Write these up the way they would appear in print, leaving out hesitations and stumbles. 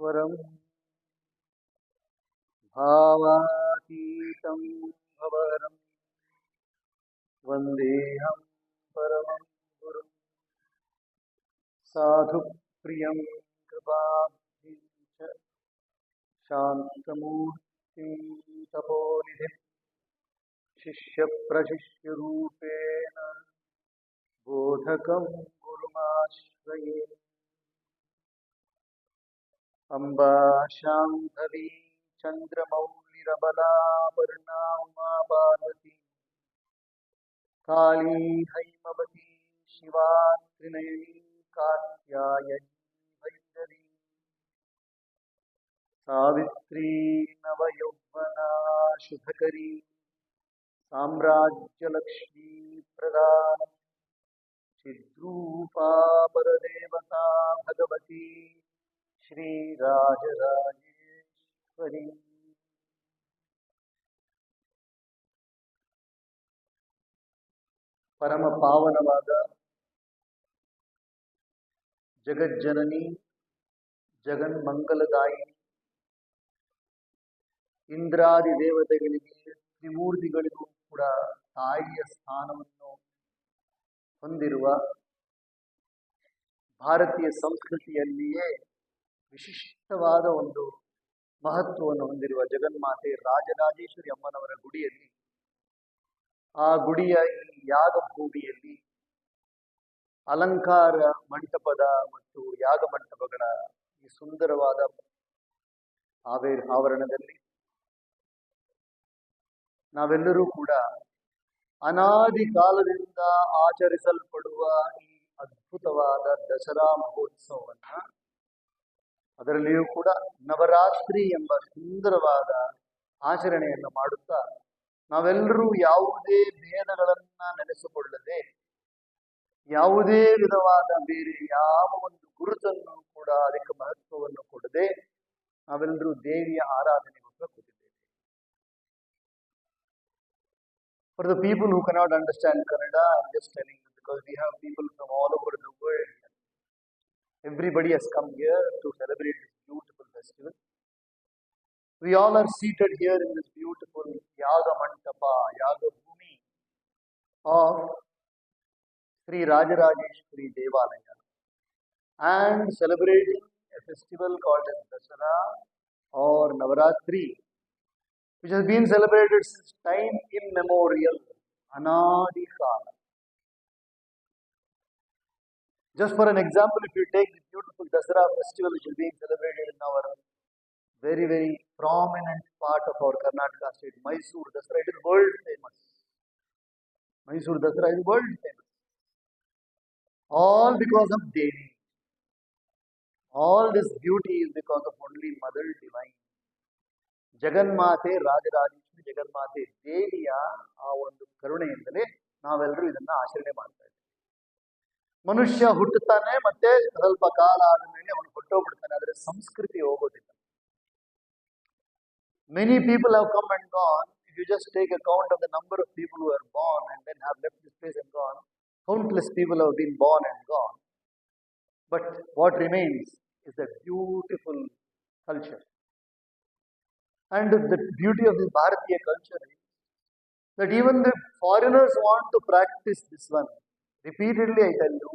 परम भावातीतं भवरं वन्देऽहं परमं गुरुं साधुप्रियं कृपाब्धिं च शान्तमूर्तिं तपोनिधिं शिष्यप्रशिष्यरूपेण बोधकं गुरुमाश्रये। अम्बा शाम्भवी चन्द्रमौलिरबलापर्णा उमा पार्वती काली हैमवती शिवा त्रिनयनी कात्यायनी भैरवी सावित्री नवयौवना शुभकरी साम्राज्यलक्ष्मी प्रदा चिद्रूपा परदेवता भगवती श्रीराजराजेश्वरी। परम पावनवाದ ಜಗಜ್ಜನನಿ ಜಗನ್ಮಂಗಲದಾಯಿ ಇಂದ್ರಾದಿ ದೇವತೆಗಳಿಗೆ ತ್ರಿಮೂರ್ತಿಗಳಿಗೂ ಕೂಡ ತಾಯಿಯ ಸ್ಥಾನವನ್ನು ಹೊಂದಿರುವ ಭಾರತೀಯ ಸಂಸ್ಕೃತಿಯಲ್ಲಿಯೇ ವಿಶಿಷ್ಟವಾದ ಒಂದು ಮಹತ್ವವನ್ನು ಹೊಂದಿರುವ ಜಗನ್ಮಾತೆ ರಾಜರಾಜೇಶ್ವರಿ ಅಮ್ಮನವರ ಗುಡಿಯಲ್ಲಿ, ಆ ಗುಡಿಯ ಈ ಯಾಗ ಭೂಮಿಯಲ್ಲಿ ಅಲಂಕಾರ ಮಂಟಪದ ಮತ್ತು ಯಾಗ ಮಂಟಪಗಳ ಈ ಸುಂದರವಾದ ಆವರಣದಲ್ಲಿ ನಾವೆಲ್ಲರೂ ಕೂಡ ಅನಾದಿ ಕಾಲದಿಂದ ಆಚರಿಸಲ್ಪಡುವ ಈ ಅದ್ಭುತವಾದ ದಸರಾ ಮಹೋತ್ಸವವನ್ನ, ಅದರಲ್ಲಿಯೂ ಕೂಡ ನವರಾತ್ರಿ ಎಂಬ ಸುಂದರವಾದ ಆಚರಣೆಯನ್ನು ಮಾಡುತ್ತಾ ನಾವೆಲ್ಲರೂ ಯಾವುದೇ ಭೇದಗಳನ್ನ ನೆನೆಸಿಕೊಳ್ಳದೆ, ಯಾವುದೇ ವಿಧವಾದ ಬೇರೆ ಯಾವ ಒಂದು ಗುರುತನ್ನು ಕೂಡ ಅದಕ್ಕೆ ಮಹತ್ವವನ್ನು ಕೊಡದೆ ನಾವೆಲ್ಲರೂ ದೇವಿಯ ಆರಾಧನೆಗೋಸ್ಕರ ಕೂತಿದ್ದೇವೆ. For the people who cannot understand Kannada, I'm just telling you because we have people from all over the world. Everybody has come here to celebrate this beautiful festival. We all are seated here in this beautiful Yaga Mantapa, Yaga Bhumi of Sri Rajarajeshwari Devalaya and celebrating a festival called as Dasara or Navaratri, which has been celebrated since time immemorial, Anadi Kala. Just for an example, if you take the beautiful Dasara festival which is being celebrated in our very, very prominent part of our Karnataka state, Mysore Dasara, it is world famous. Mysore Dasara is world famous. All because of Devi. All this beauty is because of only Mother Divine. ಜಗನ್ಮಾತೆ ರಾಜರಾಜೇಶ್ವರಿ, ಜಗನ್ಮಾತೆ ದೇವಿಯ ಆ ಒಂದು ಕರುಣೆಯಿಂದಲೇ ನಾವೆಲ್ಲರೂ ಇದನ್ನ ಆಚರಣೆ ಮಾಡ್ತಾ ಇದ್ದೀವಿ. ಮನುಷ್ಯ ಹುಟ್ಟುತ್ತಾನೆ, ಮತ್ತೆ ಸ್ವಲ್ಪ ಕಾಲ ಆದ ಮೇಲೆ ಅವನು ಹೊಟ್ಟೋಗ್ಬಿಡ್ತಾನೆ, ಆದರೆ ಸಂಸ್ಕೃತಿ ಹೋಗೋದಿಲ್ಲ. Many people have come and gone. If you just take account of the number of people who are born and then have left this place and gone, countless people have been born and gone. But what remains is that beautiful culture. And the beauty of this Bharatiya culture is that even the foreigners want to practice this one. Repeatedly I tell you,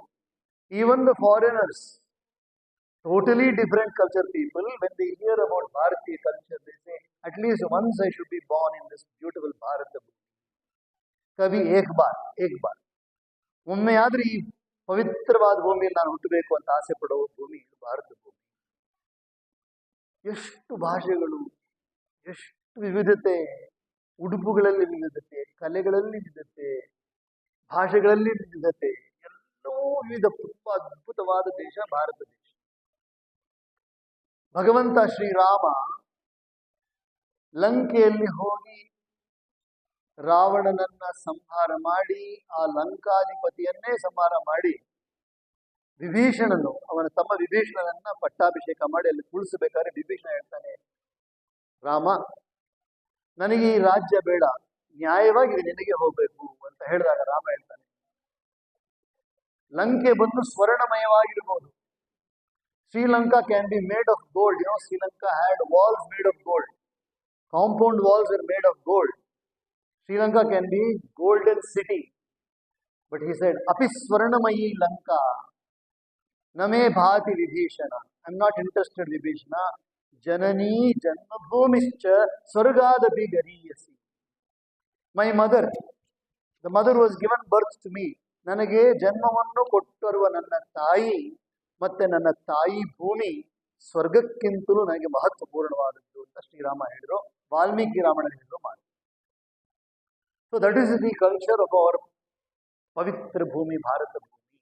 even the foreigners, totally different culture people, when they hear about Bharatiya culture, they say, at least once I should be born in this beautiful Bharata Bhumi. Kabhi ek baar. ಒಮ್ಮೆ ಆದ್ರೆ ಈ ಪವಿತ್ರವಾದ ಭೂಮಿಯಲ್ಲಿ ನಾನು ಹುಟ್ಟಬೇಕು ಅಂತ ಆಸೆ ಪಡುವ ಭೂಮಿ ಭಾರತ ಭೂಮಿ. ಎಷ್ಟು ಭಾಷೆಗಳು, ಎಷ್ಟು ವಿವಿಧತೆ, ಉಡುಪುಗಳಲ್ಲಿ ವಿವಿಧತೆ, ಕಲೆಗಳಲ್ಲಿ ವಿವಿಧತೆ, ಭಾಷೆಗಳಲ್ಲಿ ವಿವಿಧತೆ, ಎಲ್ಲವೂ ವಿವಿಧ, ತುಂಬಾ ಅದ್ಭುತವಾದ ದೇಶ ಭಾರತ ದೇಶ. ಭಗವಂತ ಶ್ರೀರಾಮ ಲಂಕೆಯಲ್ಲಿ ಹೋಗಿ ರಾವಣನನ್ನ ಸಂಹಾರ ಮಾಡಿ, ಆ ಲಂಕಾಧಿಪತಿಯನ್ನೇ ಸಂಹಾರ ಮಾಡಿ, ವಿಭೀಷಣನು ಅವನ ತಮ್ಮ ವಿಭೀಷಣನನ್ನ ಪಟ್ಟಾಭಿಷೇಕ ಮಾಡಿ ಅಲ್ಲಿ ಕುಳಿಸಬೇಕಾದ್ರೆ ವಿಭೀಷಣ ಹೇಳ್ತಾನೆ, ರಾಮ ನನಗೆ ಈ ರಾಜ್ಯ ಬೇಡ, ನ್ಯಾಯವಾಗಿ ನಿನಗೆ ಹೋಗ್ಬೇಕು ಅಂತ ಹೇಳಿದಾಗ ರಾಮ ಹೇಳ್ತಾನೆ, ಲಂಕೆ ಬಂದು ಸ್ವರ್ಣಮಯವಾಗಿರ್ಬೋದು, Sri Lanka can be made of gold. You know, Sri Lanka had walls made of gold. Compound walls are made of gold. Sri Lanka can be golden city. But he said, Api Swarnamayi Lanka, Name Bhati Vibhishana. I'm not interested, Vibhishana. Janani Janmabhumischa Swargadapi Gariyasi. My mother, the mother was given birth to me. ನನಗೆ ಜನ್ಮವನ್ನು ಕೊಟ್ಟಿರುವ ನನ್ನ ತಾಯಿ ಮತ್ತೆ ನನ್ನ ತಾಯಿ ಭೂಮಿ ಸ್ವರ್ಗಕ್ಕಿಂತಲೂ ನನಗೆ ಮಹತ್ವಪೂರ್ಣವಾದದ್ದು ಅಂತ ಶ್ರೀರಾಮ ಹೇಳಿದ್ರು, ವಾಲ್ಮೀಕಿ ರಾಮಣ್ಣ ಹೇಳಿದ್ರು ಮಾಡಿ. So that is the culture of our ಪವಿತ್ರ ಭೂಮಿ, ಭಾರತ ಭೂಮಿ.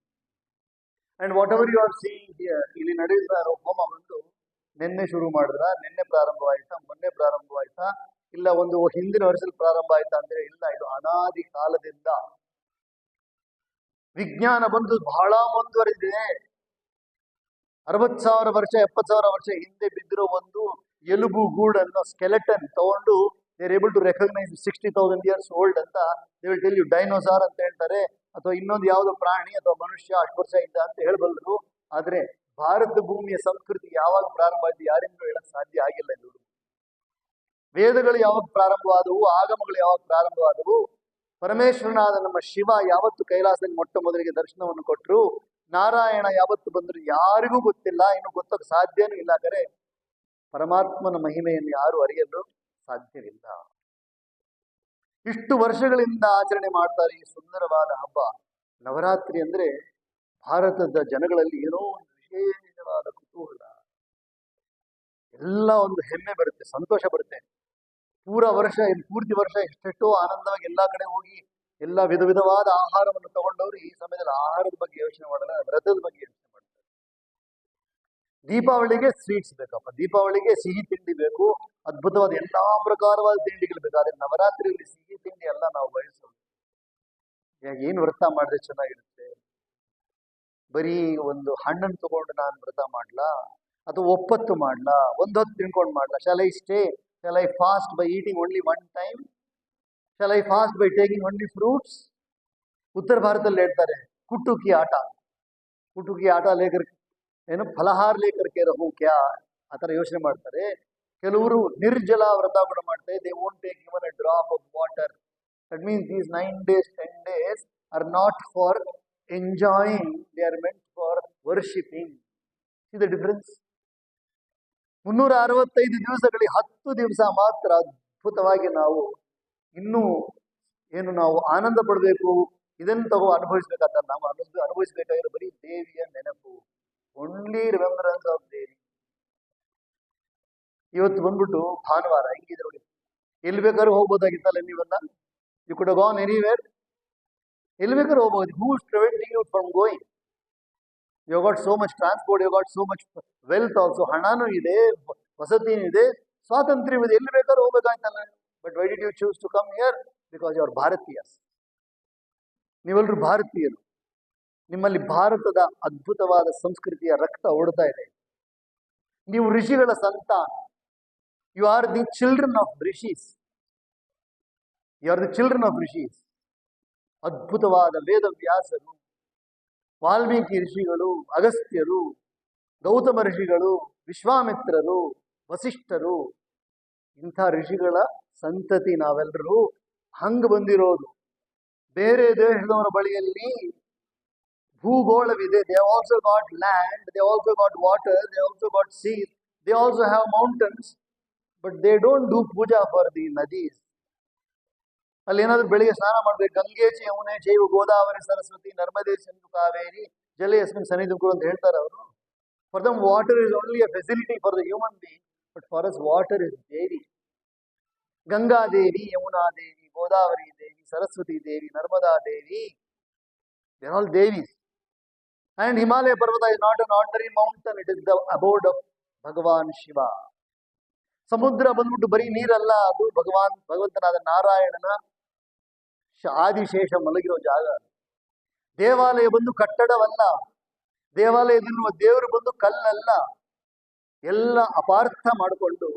And whatever you are seeing here, ಇಲ್ಲಿ ನಡೆಯುತ್ತಾ ಇರೋ ಹೋಮ ಬಂದು ನಿನ್ನೆ ಶುರು ಮಾಡಿದ್ರ, ನಿನ್ನೆ ಪ್ರಾರಂಭವಾಯ್ತಾ, ಮೊನ್ನೆ ಪ್ರಾರಂಭವಾಯ್ತಾ, ಇಲ್ಲ ಒಂದು ಹಿಂದಿನ ವರ್ಷದಲ್ಲಿ ಪ್ರಾರಂಭ ಆಯ್ತಾ ಅಂದ್ರೆ ಇಲ್ಲ, ಇದು ಅನಾದಿ ಕಾಲದಿಂದ ವಿಜ್ಞಾನ ಬಂದು ಬಹಳ ಮುಂದುವರೆದಿದೆ. 60,000 ವರ್ಷ 70,000 ವರ್ಷ ಹಿಂದೆ ಬಿದ್ದಿರೋ ಒಂದು ಎಲುಬು ಗೂಡನ್ನು, ಸ್ಕೆಲೆಟನ್ ತಗೊಂಡು they are able to recognise 60,000 years old ಅಂತ they will tell you. Dinosaur ಅಂತ ಹೇಳ್ತಾರೆ, ಅಥವಾ ಇನ್ನೊಂದು ಯಾವುದೋ ಪ್ರಾಣಿ ಅಥವಾ ಮನುಷ್ಯ ಅಷ್ಟು ವರ್ಷ ಇದ್ದ ಅಂತ ಹೇಳಬಲ್ಲರು. ಆದ್ರೆ ಭಾರತ ಭೂಮಿಯ ಸಂಸ್ಕೃತಿ ಯಾವಾಗ ಪ್ರಾರಂಭ ಆಯ್ತು ಯಾರಿಂದಲೂ ಹೇಳಕ್ ಸಾಧ್ಯ ಆಗಿಲ್ಲ. ಇದು ವೇದಗಳು ಯಾವಾಗ ಪ್ರಾರಂಭವಾದವು, ಆಗಮಗಳು ಯಾವಾಗ ಪ್ರಾರಂಭವಾದವು, ಪರಮೇಶ್ವರನಾದ ನಮ್ಮ ಶಿವ ಯಾವತ್ತು ಕೈಲಾಸದಲ್ಲಿ ಮೊಟ್ಟ ಮೊದಲಿಗೆ ದರ್ಶನವನ್ನು ಕೊಟ್ಟರು, ನಾರಾಯಣ ಯಾವತ್ತು ಬಂದ್ರು ಯಾರಿಗೂ ಗೊತ್ತಿಲ್ಲ, ಇನ್ನು ಗೊತ್ತಕ್ಕೆ ಸಾಧ್ಯನೂ ಇಲ್ಲ. ಆದರೆ ಪರಮಾತ್ಮನ ಮಹಿಮೆಯನ್ನು ಯಾರು ಅರಿಯಲು ಸಾಧ್ಯವಿಲ್ಲ. ಇಷ್ಟು ವರ್ಷಗಳಿಂದ ಆಚರಣೆ ಮಾಡ್ತಾರೆ ಈ ಸುಂದರವಾದ ಹಬ್ಬ ನವರಾತ್ರಿ. ಅಂದ್ರೆ ಭಾರತದ ಜನಗಳಲ್ಲಿ ಏನೋ ಒಂದು ವಿಶೇಷವಾದ ಕುತೂಹಲ, ಎಲ್ಲ ಒಂದು ಹೆಮ್ಮೆ ಬರುತ್ತೆ, ಸಂತೋಷ ಬರುತ್ತೆ. ಪೂರ್ತಿ ವರ್ಷ ಎಷ್ಟೆಷ್ಟೋ ಆನಂದವಾಗಿ ಎಲ್ಲಾ ಕಡೆ ಹೋಗಿ ಎಲ್ಲ ವಿಧ ವಿಧವಾದ ಆಹಾರವನ್ನು ತಗೊಂಡವರು ಈ ಸಮಯದಲ್ಲಿ ಆಹಾರದ ಬಗ್ಗೆ ಯೋಚನೆ ಮಾಡಲ್ಲ, ವ್ರತದ ಬಗ್ಗೆ ಯೋಚನೆ ಮಾಡ್ತಾರೆ. ದೀಪಾವಳಿಗೆ ಸ್ವೀಟ್ಸ್ ಬೇಕಪ್ಪ, ದೀಪಾವಳಿಗೆ ಸಿಹಿ ತಿಂಡಿ ಬೇಕು, ಅದ್ಭುತವಾದ ಎಲ್ಲಾ ಪ್ರಕಾರವಾದ ತಿಂಡಿಗಳು ಬೇಕು. ಆದ್ರೆ ನವರಾತ್ರಿಯಲ್ಲಿ ಸಿಹಿ ತಿಂಡಿ ಎಲ್ಲ ನಾವು ಬಯಸೋದು. ಏನು ವ್ರತ ಮಾಡಿದ್ರೆ ಚೆನ್ನಾಗಿರುತ್ತೆ? ಬರೀ ಒಂದು ಹಣ್ಣನ್ನು ತಗೊಂಡು ನಾನು ವ್ರತ ಮಾಡ್ಲಾ, ಅಥವಾ ಒಪ್ಪತ್ತು ಮಾಡ್ಲಾ, ಒಂದು ಹೊತ್ತು ತಿನ್ಕೊಂಡು ಮಾಡ್ಲಾ? Shall I stay? Shall I fast by eating only one time? Shall I fast by taking only fruits? ಉತ್ತರ ಭಾರತದಲ್ಲಿ ಹೇಳ್ತಾರೆ ಕುಟುಕಿ ಆಟ, ಕುಟುಕಿ ಆಟ ಲೇಕರ್ ಏನು ಫಲಹಾರ ಲೇಕರ್ಕೆ ರಹು ಕ್ಯಾ, ಆ ಥರ ಯೋಚನೆ ಮಾಡ್ತಾರೆ. ಕೆಲವರು ನಿರ್ಜಲ ವ್ರತ ಕೂಡ ಮಾಡ್ತಾರೆ. They won't take even a drop of water. That means these 9 days 10 days are not for enjoying, they are meant for worshipping. See the difference? 365 ದಿವಸಗಳಿಗೆ 10 ದಿವಸ ಮಾತ್ರ ಅದ್ಭುತವಾಗಿ ನಾವು ಇನ್ನೂ ಏನು ನಾವು ಆನಂದ ಪಡಬೇಕು, ಇದನ್ನು ಅನುಭವಿಸ್ಬೇಕಾದ ನಾವು ಅನುಭವಿಸ್ಬೇಕಾಗಿರೋ ಬರೀ ದೇವಿಯ ನೆನಪು. ಓನ್ಲಿ ರಿಮೆಂಬರೆನ್ಸ್ ಆಫ್ ದೇವಿ. ಇವತ್ತು ಬಂದ್ಬಿಟ್ಟು ಭಾನುವಾರ, ಹಿಂಗಿದೆ ನೋಡಿ, ಎಲ್ಲಿ ಬೇಕಾದ್ರೂ ಹೋಗ್ಬೋದಾಗಿತ್ತಲ್ಲ ನೀವೆಲ್ಲ. ಯು ಕುಡ್ ಗಾನ್ ಎನಿವೇರ್, ಎಲ್ಲಿ ಬೇಕಾದ್ರೂ ಹೋಗ್ಬೋದು. Who is preventing you from going? You got so much transport, you got so much wealth also. ಹಣನೂ ಇದೆ, ವಸತಿನೂ ಇದೆ, ಸ್ವಾತಂತ್ರ್ಯವಿದೆ, ಎಲ್ಲಿ ಬೇಕಾದ್ರೂ ಹೋಗ್ಬೇಕಾಯ್ತಲ್ಲ. But why did you choose to come here? Because you are Bharatiyas. ನೀವೆಲ್ಲರೂ ಭಾರತೀಯರು. ನಿಮ್ಮಲ್ಲಿ ಭಾರತದ ಅದ್ಭುತವಾದ ಸಂಸ್ಕೃತಿಯ ರಕ್ತ ಓಡ್ತಾ ಇದೆ. ನೀವು ಋಷಿಗಳ ಸಂತಾನ. You are the children of rishis. You are the children of rishis. ಅದ್ಭುತವಾದ ವೇದವ್ಯಾಸರು, ವಾಲ್ಮೀಕಿ ಋಷಿಗಳು, ಅಗಸ್ತ್ಯರು, ಗೌತಮ ಋಷಿಗಳು, ವಿಶ್ವಾಮಿತ್ರರು, ವಸಿಷ್ಠರು, ಇಂಥ ಋಷಿಗಳ ಸಂತತಿ ನಾವೆಲ್ಲರೂ. ಹಂಗ ಬಂದಿರೋದು. ಬೇರೆ ದೇಶದವರ ಬಳಿಯಲ್ಲಿ ಭೂಗೋಳವಿದೆ. They also got land, they also got water, they also got seas, they also have mountains, but they don't do puja for the nadis. ಅಲ್ಲಿ ಏನಾದ್ರು ಬೆಳಿಗ್ಗೆ ಸ್ನಾನ ಮಾಡ್ಬೇಕು, ಗಂಗೆ ಚ ಯಮುನೆ ಚೈವ ಗೋದಾವರಿ ಸರಸ್ವತಿ ನರ್ಮದೆ ಸಿಂಧು ಕಾವೇರಿ ಜಲೆ ಯಸ್ಮಿನ್ ಸನ್ನಿಧಿಂ ಕುರು ಅಂತ ಹೇಳ್ತಾರೆ ಅವರು. For them water is only a facility for the human being, but for us water is devi. Ganga Devi, Yamuna Devi, Godavari Devi, Saraswati Devi, Narmada Devi, they are all devis. And Himalaya parvata is not an ordinary mountain, it is the abode of Bhagwan Shiva. ಸಮುದ್ರ ಬಂದ್ಬಿಟ್ಟು ಬರೀ ನೀರಲ್ಲ, ಅದು ಭಗವಂತನಾದ ನಾರಾಯಣನ ಆದಿಶೇಷ ಮಲಗಿರೋ ಜಾಗ. ದೇವಾಲಯ ಬಂದು ಕಟ್ಟಡವಲ್ಲ, ದೇವಾಲಯದಲ್ಲಿರುವ ದೇವರು ಬಂದು ಕಲ್ಲಲ್ಲ. ಎಲ್ಲ ಅಪಾರ್ಥ ಮಾಡಿಕೊಂಡು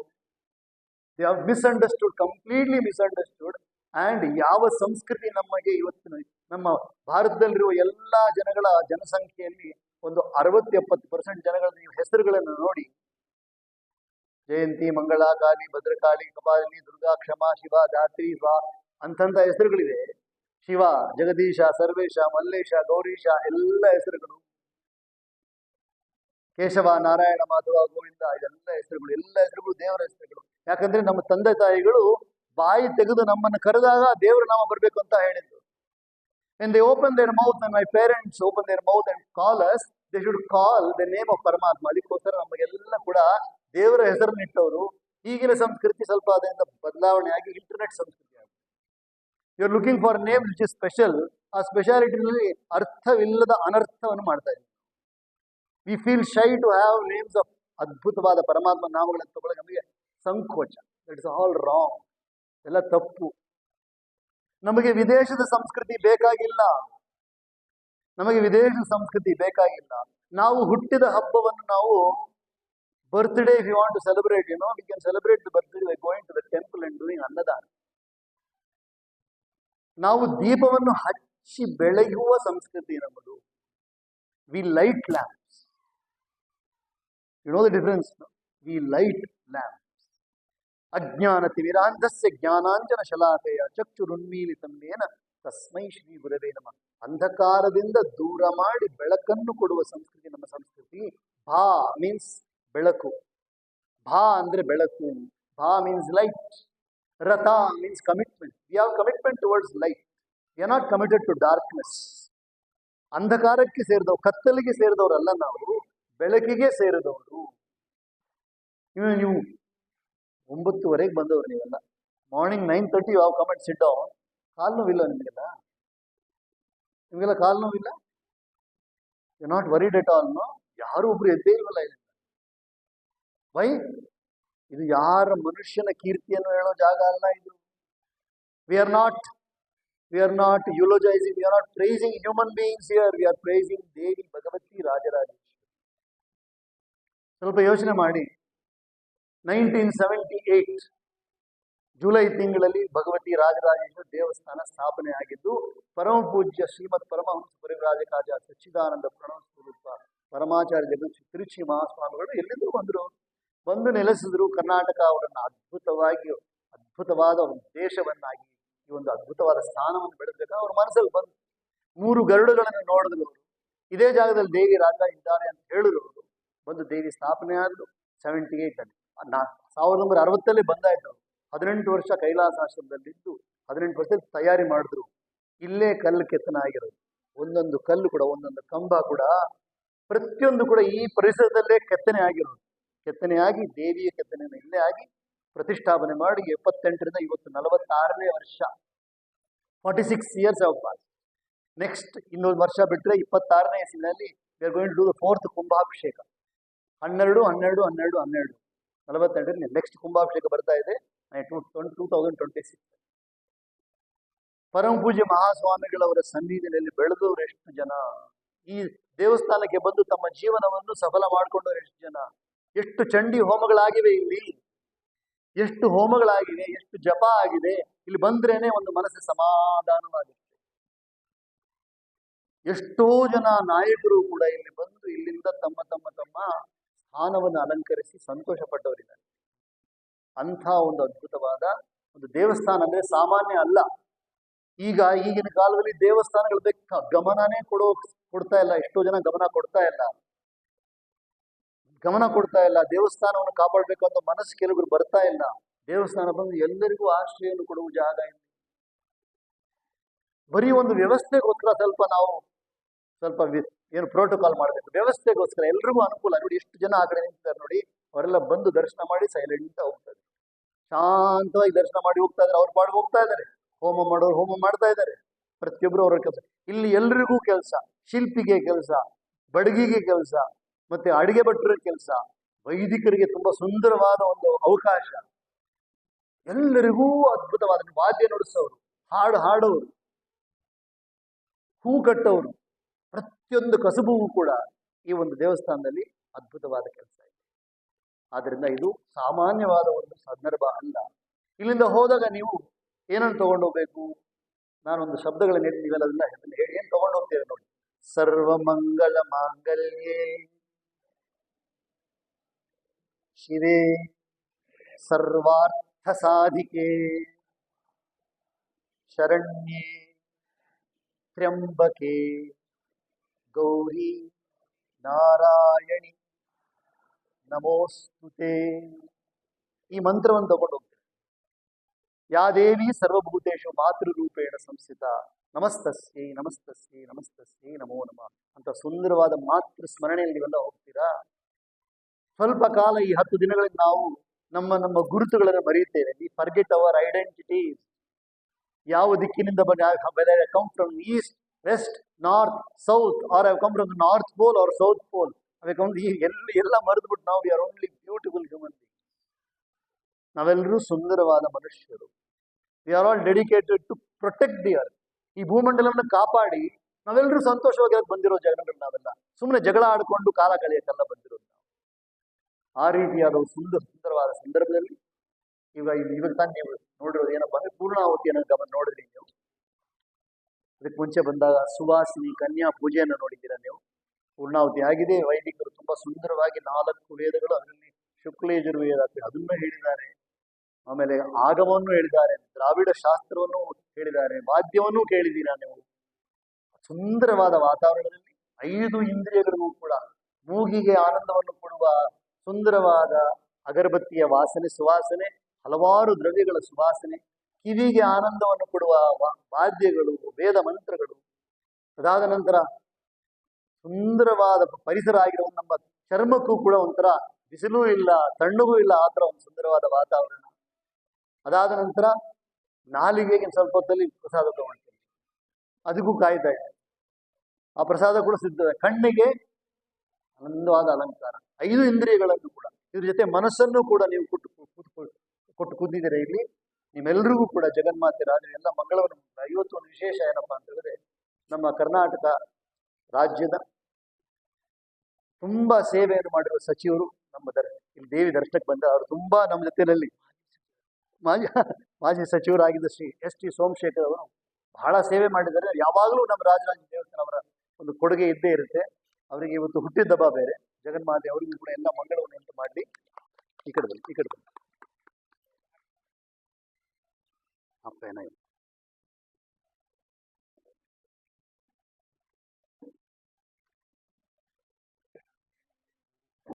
they have misunderstood, completely misunderstood. And ಯಾವ ಸಂಸ್ಕೃತಿ ನಮಗೆ ಇವತ್ತಿನ ನಮ್ಮ ಭಾರತದಲ್ಲಿರುವ ಎಲ್ಲ ಜನಗಳ ಜನಸಂಖ್ಯೆಯಲ್ಲಿ ಒಂದು 60-70% ಜನಗಳ ನೀವು ಹೆಸರುಗಳನ್ನು ನೋಡಿ, ಜಯಂತಿ, ಮಂಗಳ, ಕಾಳಿ, ಭದ್ರಕಾಳಿ, ಕಪಾಲಿನಿ, ದುರ್ಗಾ, ಕ್ಷಮಾ, ಶಿವ, ಧಾತ್ರಿ, ಸ್ವಾ ಅಂತಂತ ಹೆಸರುಗಳಿವೆ. ಶಿವ, ಜಗದೀಶ, ಸರ್ವೇಶ, ಮಲ್ಲೇಶ, ಗೌರೀಶ ಎಲ್ಲ ಹೆಸರುಗಳು. ಕೇಶವ, ನಾರಾಯಣ, ಮಾಧವ, ಗೋವಿಂದ ಇದೆಲ್ಲ ಹೆಸರುಗಳು, ಎಲ್ಲ ಹೆಸರುಗಳು ದೇವರ ಹೆಸರುಗಳು. ಯಾಕಂದ್ರೆ ನಮ್ಮ ತಂದೆ ತಾಯಿಗಳು ಬಾಯಿ ತೆಗೆದು ನಮ್ಮನ್ನು ಕರೆದಾಗ ದೇವರ ನಾಮ ಬರಬೇಕು ಅಂತ ಹೇಳಿದ್ರು. When they open their mouth, and my parents open their mouth and call us, they should call the name of ಪರಮಾತ್ಮ. ಅದಕ್ಕೋಸ್ಕರ ನಮಗೆಲ್ಲ ಕೂಡ ದೇವರ ಹೆಸರನ್ನಿಟ್ಟವರು. ಈಗಿನ ಸಂಸ್ಕೃತಿ ಸ್ವಲ್ಪ ಅದರಿಂದ ಬದಲಾವಣೆ ಆಗಿ ಇಂಟರ್ನೆಟ್ ಸಂಸ್ಕೃತಿ ಆಗಿದೆ. You are looking for name which is special. ಆ ಸ್ಪೆಷಾಲಿಟಿನಲ್ಲಿ ಅರ್ಥವಿಲ್ಲದ ಅನರ್ಥವನ್ನು ಮಾಡ್ತಾ ಇದ್ದೀವಿ. We feel shy to have names of ಅದ್ಭುತವಾದ ಪರಮಾತ್ಮ ನಾಮಗಳನ್ನು ತಗೊಳ್ಳೋಕೆ ನಮಗೆ ಸಂಕೋಚ. That is all wrong. ಎಲ್ಲ ತಪ್ಪು. ನಮಗೆ ವಿದೇಶದ ಸಂಸ್ಕೃತಿ ಬೇಕಾಗಿಲ್ಲ. ನಮಗೆ ವಿದೇಶದ ಸಂಸ್ಕೃತಿ ಬೇಕಾಗಿಲ್ಲ. ನಾವು ಹುಟ್ಟಿದ ಹಬ್ಬವನ್ನು ನಾವು birthday, if you want to celebrate, we can celebrate the birthday by going to the temple and doing annadana. ನಾವು ದೀಪವನ್ನು ಹಚ್ಚಿ ಬೆಳಗುವ ಸಂಸ್ಕೃತಿ ನಮ್ಮದು. We light lamps. You know the difference. We light lamps. ಅಜ್ಞಾನ ತಿಮಿರಾಂಧಸ್ಯ ಜ್ಞಾನಾಂಜನ ಶಲಾಕೆಯ ಚಕ್ಷುರುನ್ಮೀಲಿತನ್ನೇನ ತಸ್ಮೈ ಶ್ರೀ ಗುರವೇ ನಮಃ. ಅಂಧಕಾರದಿಂದ ದೂರ ಮಾಡಿ ಬೆಳಕನ್ನು ಕೊಡುವ ಸಂಸ್ಕೃತಿ ನಮ್ಮ ಸಂಸ್ಕೃತಿ. ಭಾ ಮೀನ್ಸ್ ಬೆಳಕು. ಭಾ ಅಂದ್ರೆ ಬೆಳಕು. Bha means light. Ratha means commitment. We have commitment towards light. We are not committed to darkness. ಅಂಧಕಾರಕ್ಕೆ ಸೇರಿದವರು, ಕತ್ತಲಿಗೆ ಸೇರಿದವರಲ್ಲ ನಾವು, ಬೆಳಕಿಗೆ ಸೇರಿದವರು. ನೀವು 9:30 ಬಂದವರು ನೀವೆಲ್ಲ. Morning 9:30 you have come and sit down. ಕಾಲು ನೋವಿಲ್ಲ ನಿಮಗೆಲ್ಲ? ಕಾಲು ನೋವಿಲ್ಲ? You not worried at all? No? ಯಾರು ಒಬ್ರು ಎದ್ದೇ ಇಲ್ವಲ್ಲ ಇಲ್ಲಿ? ವೈ? ಇದು ಯಾರ ಮನುಷ್ಯನ ಕೀರ್ತಿಯನ್ನು ಹೇಳೋ ಜಾಗ ಅಲ್ಲ ಇದು. We are not eulogizing, we are not praising human beings here. We are praising Devi Bhagavati Rajarajeshwari. ಸ್ವಲ್ಪ ಯೋಚನೆ ಮಾಡಿ. 1978 ಜುಲೈ ತಿಂಗಳಲ್ಲಿ ಭಗವತಿ ರಾಜರಾಜೇಶ್ವರಿ ದೇವಸ್ಥಾನ ಸ್ಥಾಪನೆ ಆಗಿದ್ದು, ಪರಮ ಪೂಜ್ಯ ಶ್ರೀಮದ್ ಪರಮಹಂಸ ಪರಿವ್ರಾಜಕಾರ್ಯ ಸಚ್ಚಿದಾನಂದ ಪ್ರಣವ ಸ್ವರೂಪ ಪರಮಾಚಾರ್ಯ ಜಗತ್ ತಿರುಚಿ ಮಹಾಸ್ವಾಮಿಗಳು ಎಲ್ಲಿಂದ ಬಂದು ನೆಲೆಸಿದ್ರು. ಕರ್ನಾಟಕ ಅವರನ್ನು ಅದ್ಭುತವಾದ ಒಂದು ದೇಶವನ್ನಾಗಿ, ಈ ಒಂದು ಅದ್ಭುತವಾದ ಸ್ಥಾನವನ್ನು ಬೆಳೆದಬೇಕಾದ್ರೆ ಅವ್ರ ಮನಸ್ಸಲ್ಲಿ ಬಂದು 3 ಗರುಡುಗಳನ್ನು ನೋಡಿದ್ರು. ಇದೇ ಜಾಗದಲ್ಲಿ ದೇವಿ ರಾಜ ಇದ್ದಾರೆ ಅಂತ ಹೇಳಿದ್ರು. ಅವರು ಬಂದು ದೇವಿ ಸ್ಥಾಪನೆ ಆದ್ರು 78 ಅಲ್ಲಿ. 1960 ಬಂದಾಯ್ತು. 18 ವರ್ಷ ಕೈಲಾಸಾಶ್ರಮದಲ್ಲಿದ್ದು 18 ವರ್ಷದಲ್ಲಿ ತಯಾರಿ ಮಾಡಿದ್ರು. ಇಲ್ಲೇ ಕಲ್ಲು ಕೆತ್ತನ ಆಗಿರೋದು. ಒಂದೊಂದು ಕಲ್ಲು ಕೂಡ, ಒಂದೊಂದು ಕಂಬ ಕೂಡ, ಪ್ರತಿಯೊಂದು ಕೂಡ ಈ ಪರಿಸರದಲ್ಲೇ ಕೆತ್ತನೆ ಆಗಿರೋದು. ಕೆತ್ತನೆಯಾಗಿ ದೇವಿಯ ಕೆತ್ತನೆಯನ್ನು ಇಲ್ಲೇ ಆಗಿ ಪ್ರತಿಷ್ಠಾಪನೆ ಮಾಡಿ 78ರಿಂದ ಇವತ್ತು 46ನೇ ವರ್ಷ. 46 years have passed. ನೆಕ್ಸ್ಟ್ ಇನ್ನೊಂದು ವರ್ಷ ಬಿಟ್ಟರೆ 26ನೇ ಇಸ್ವಿನಲ್ಲಿ we are going to do the 4th Kumbhabhisheka. 12 42 next Kumbhabhisheka ಬರ್ತಾ ಇದೆ 2026. ಪರಮ ಪೂಜ್ಯ ಮಹಾಸ್ವಾಮಿಗಳವರ ಸನ್ನಿಧಿಯಲ್ಲಿ ಬೆಳೆದವರು ಎಷ್ಟು ಜನ, ಈ ದೇವಸ್ಥಾನಕ್ಕೆ ಬಂದು ತಮ್ಮ ಜೀವನವನ್ನು ಸಫಲ ಮಾಡಿಕೊಂಡವರು ಎಷ್ಟು ಜನ, ಎಷ್ಟು ಚಂಡಿ ಹೋಮಗಳಾಗಿವೆ ಇಲ್ಲಿ, ಎಷ್ಟು ಹೋಮಗಳಾಗಿವೆ, ಎಷ್ಟು ಜಪ ಆಗಿದೆ. ಇಲ್ಲಿ ಬಂದ್ರೇನೆ ಒಂದು ಮನಸ್ಸು ಸಮಾಧಾನವಾಗುತ್ತೆ. ಎಷ್ಟೋ ಜನ ನಾಯಕರು ಕೂಡ ಇಲ್ಲಿ ಬಂದು ಇಲ್ಲಿಂದ ತಮ್ಮ ತಮ್ಮ ತಮ್ಮ ಸ್ಥಾನವನ್ನು ಅಲಂಕರಿಸಿ ಸಂತೋಷ ಪಟ್ಟವರಿದ್ದಾರೆ. ಅಂಥ ಒಂದು ಅದ್ಭುತವಾದ ಒಂದು ದೇವಸ್ಥಾನ ಅಂದ್ರೆ ಸಾಮಾನ್ಯ ಅಲ್ಲ. ಈಗಿನ ಕಾಲದಲ್ಲಿ ದೇವಸ್ಥಾನಗಳು ಗಮನನೇ ಕೊಡ್ತಾ ಇಲ್ಲ. ಎಷ್ಟೋ ಜನ ಗಮನ ಕೊಡ್ತಾ ಇಲ್ಲ. ದೇವಸ್ಥಾನವನ್ನು ಕಾಪಾಡಬೇಕು ಅಂತ ಮನಸ್ಸು ಕೆಲವರು ಬರ್ತಾ ಇಲ್ಲ. ದೇವಸ್ಥಾನ ಬಂದು ಎಲ್ಲರಿಗೂ ಆಶ್ರಯವನ್ನು ಕೊಡುವ ಜಾಗ ಇದೆ. ಬರೀ ಒಂದು ವ್ಯವಸ್ಥೆಗೋಸ್ಕರ ಸ್ವಲ್ಪ ಏನು ಪ್ರೋಟೋಕಾಲ್ ಮಾಡಬೇಕು. ವ್ಯವಸ್ಥೆಗೋಸ್ಕರ ಎಲ್ರಿಗೂ ಅನುಕೂಲ. ನೋಡಿ ಎಷ್ಟು ಜನ ಆ ಕಡೆ ನಿಂತಿದ್ದಾರೆ ನೋಡಿ. ಅವರೆಲ್ಲ ಬಂದು ದರ್ಶನ ಮಾಡಿ ಸೈಲೆಂಟ್ ಹೋಗ್ತಾರೆ. ಶಾಂತವಾಗಿ ದರ್ಶನ ಮಾಡಿ ಹೋಗ್ತಾ ಇದ್ದಾರೆ. ಅವ್ರ ಪಾಡಿಗೆ ಹೋಗ್ತಾ ಇದ್ದಾರೆ. ಹೋಮ ಮಾಡೋರು ಹೋಮ ಮಾಡ್ತಾ ಇದ್ದಾರೆ. ಪ್ರತಿಯೊಬ್ಬರು ಅವರ ಕೆಲಸ. ಇಲ್ಲಿ ಎಲ್ರಿಗೂ ಕೆಲಸ, ಶಿಲ್ಪಿಗೆ ಕೆಲಸ, ಬಡಗಿಗೆ ಕೆಲಸ, ಮತ್ತೆ ಅಡಿಗೆ ಭಟ್ರ ಕೆಲಸ, ವೈದಿಕರಿಗೆ ತುಂಬಾ ಸುಂದರವಾದ ಒಂದು ಅವಕಾಶ. ಎಲ್ಲರಿಗೂ ಅದ್ಭುತವಾದ ವಾದ್ಯ ನುಡಿಸೋರು, ಹಾಡು ಹಾಡೋರು, ಹೂ ಕಟ್ಟೋರು, ಪ್ರತಿಯೊಂದು ಕಸುಬುಗೂ ಕೂಡ ಈ ಒಂದು ದೇವಸ್ಥಾನದಲ್ಲಿ ಅದ್ಭುತವಾದ ಕೆಲಸ ಇದೆ. ಆದ್ರಿಂದ ಇದು ಸಾಮಾನ್ಯವಾದ ಒಂದು ಸಂದರ್ಭ ಅಲ್ಲ. ಇಲ್ಲಿಂದ ಹೋದಾಗ ನೀವು ಏನನ್ನು ತಗೊಂಡು ಹೋಗ್ಬೇಕು? ನಾನೊಂದು ಶಬ್ದಗಳನ್ನ ನೀವೆಲ್ಲ ಹೇಳಿ ಏನ್ ತಗೊಂಡು ಹೋಗ್ತೀರಾ ನೋಡಿ. ಸರ್ವಮಂಗಳ ಮಾಂಗಲ್ಯೆ ಶಿವೆ ಸರ್ವಾರ್ಥ ಸಾಧಿಕೆ ಶರಣ್ಯೆ ತ್ರ್ಯಂಬಕೆ ಗೌರಿ ನಾರಾಯಣಿ ನಮೋಸ್ತುತೆ. ಈ ಮಂತ್ರವನ್ನು ತಗೊಂಡು ಹೋಗ್ತಾರೆ. ಯಾ ದೇವಿ ಸರ್ವಭೂತೇಶು ಮಾತೃರೂಪೇಣ ಸಂಸ್ಥಿತ ನಮಸ್ತಸ್ಯೈ ನಮಸ್ತಸ್ಯೈ ನಮಸ್ತಸ್ಯೈ ನಮೋ ನಮಃ ಅಂತ ಸುಂದರವಾದ ಮಾತೃ ಸ್ಮರಣೆಯಲ್ಲಿ ನೀವೆಲ್ಲ ಹೋಗ್ತೀರಾ. ಸ್ವಲ್ಪ ಕಾಲ ಈ 10 ದಿನಗಳಲ್ಲಿ ನಾವು ನಮ್ಮ ಗುರುತುಗಳನ್ನು ಮರೆಯುತ್ತೇವೆ. We forget our identity. ಯಾವ ದಿಕ್ಕಿನಿಂದ whether I come from east, west, north, south, or I come from north pole or south pole, ಎಲ್ಲ ಮರೆದುಬಿಟ್ಟು ನಾವು we are only beautiful human being. ನಾವೆಲ್ಲರೂ ಸುಂದರವಾದ ಮನುಷ್ಯರು. We are all dedicated to protect the earth. ಈ ಭೂಮಂಡಲವನ್ನು ಕಾಪಾಡಿ ನಾವೆಲ್ಲರೂ ಸಂತೋಷವಾಗಿ ಬಂದಿರೋ ಜನಗಳು ನಾವೆಲ್ಲ. ಸುಮ್ಮನೆ ಜಗಳ ಆಡಿಕೊಂಡು ಕಾಲ ಕಳೆಯಕ್ಕೆಲ್ಲ ಬಂದಿರೋದು ನಾವು. ಆ ರೀತಿಯಾದ ಸುಂದರವಾದ ಸಂದರ್ಭದಲ್ಲಿ ಇವಾಗ ತಾನು ನೀವು ನೋಡಿರೋದು ಏನಪ್ಪಾ ಅಂದ್ರೆ ಪೂರ್ಣಾಹುತಿಯನ್ನು ನೋಡಿದ್ರಿ ನೀವು. ಅದಕ್ಕೆ ಮುಂಚೆ ಬಂದಾಗ ಸುವಾಸಿನಿ ಕನ್ಯಾ ಪೂಜೆಯನ್ನು ನೋಡಿದ್ದೀರಾ ನೀವು. ಪೂರ್ಣಾಹುತಿ ಆಗಿದೆ. ವೈದಿಕರು ತುಂಬಾ ಸುಂದರವಾಗಿ 4 ವೇದಗಳು, ಅದರಲ್ಲಿ ಶುಕ್ಲಯಜುರ್ವೇದ ಅದನ್ನು ಹೇಳಿದ್ದಾರೆ. ಆಮೇಲೆ ಆಗಮವನ್ನು ಹೇಳಿದ್ದಾರೆ, ದ್ರಾವಿಡ ಶಾಸ್ತ್ರವನ್ನು ಹೇಳಿದ್ದಾರೆ, ವಾದ್ಯವನ್ನು ಕೇಳಿದ್ದೀರಾ ನೀವು. ಸುಂದರವಾದ ವಾತಾವರಣದಲ್ಲಿ 5 ಇಂದ್ರಿಯಗಳಿಗೂ ಕೂಡ ಮೂಗಿಗೆ ಆನಂದವನ್ನು ಕೊಡುವ ಸುಂದರವಾದ ಅಗರಬತ್ತಿಯ ವಾಸನೆ, ಸುವಾಸನೆ, ಹಲವಾರು ದ್ರವ್ಯಗಳ ಸುವಾಸನೆ, ಕಿವಿಗೆ ಆನಂದವನ್ನು ಕೊಡುವ ವಾದ್ಯಗಳು, ವೇದ ಮಂತ್ರಗಳು. ಅದಾದ ನಂತರ ಸುಂದರವಾದ ಪರಿಸರ ಆಗಿರುವ ನಮ್ಮ ಚರ್ಮಕ್ಕೂ ಕೂಡ ಒಂಥರ ಬಿಸಿಲೂ ಇಲ್ಲ, ತಣ್ಣಗೂ ಇಲ್ಲ, ಆ ಥರ ಒಂದು ಸುಂದರವಾದ ವಾತಾವರಣ. ಅದಾದ ನಂತರ ನಾಲಿಗೆಗೆ ಸ್ವಲ್ಪ ಹೊತ್ತಲ್ಲಿ ಪ್ರಸಾದ ತಗೊಳ್ತೇವೆ, ಅದಕ್ಕೂ ಕಾಯ್ತಾ ಇದೆ. ಆ ಪ್ರಸಾದ ಕೂಡ ಸಿದ್ಧ. ಕಣ್ಣಿಗೆ ಆನಂದವಾದ ಅಲಂಕಾರ. 5 ಇಂದ್ರಿಯಗಳನ್ನು ಕೂಡ, ಇದ್ರ ಜೊತೆ ಮನಸ್ಸನ್ನು ಕೂಡ ನೀವು ಕೊಟ್ಟು ಕೂತಿದ್ದೀರಾ ಇಲ್ಲಿ. ನಿಮ್ಮೆಲ್ಲರಿಗೂ ಕೂಡ ಜಗನ್ಮಾತೆ ರಾಜರು ಎಲ್ಲ ಮಂಗಳವನ್ನು. ಇವತ್ತು ಒಂದು ವಿಶೇಷ ಏನಪ್ಪಾ ಅಂತ ಹೇಳಿದ್ರೆ, ನಮ್ಮ ಕರ್ನಾಟಕ ರಾಜ್ಯದ ತುಂಬಾ ಸೇವೆಯನ್ನು ಮಾಡಿರುವ ಸಚಿವರು ನಮ್ಮ ಇಲ್ಲಿ ದೇವಿ ದರ್ಶನಕ್ಕೆ ಬಂದ. ಅವರು ತುಂಬಾ ನಮ್ಮ ಜೊತೆಯಲ್ಲಿ ಮಾಜಿ ಸಚಿವರಾಗಿದ್ದ ಶ್ರೀ ಎಸ್ ಟಿ ಸೋಮಶೇಖರ್ ಅವರು ಬಹಳ ಸೇವೆ ಮಾಡಿದ್ದಾರೆ. ಯಾವಾಗಲೂ ನಮ್ಮ ರಾಜರಾಜ ದೇವಸ್ಥಾನ ಅವರ ಒಂದು ಕೊಡುಗೆ ಇದ್ದೇ ಇರುತ್ತೆ. ಅವರಿಗೆ ಇವತ್ತು ಹುಟ್ಟಿದಬ್ಬ ಬೇರೆ. ಜಗನ್ಮಾತೆ ಅವರಿಗೂ ಕೂಡ ಎಲ್ಲ ಮಂಗಳವನ್ನು ಉಂಟು ಮಾಡಲಿ. ಈ ಕಡೆ ಬನ್ನಿ. ಅಪ್ಪ ಏನಾಯ್ತು.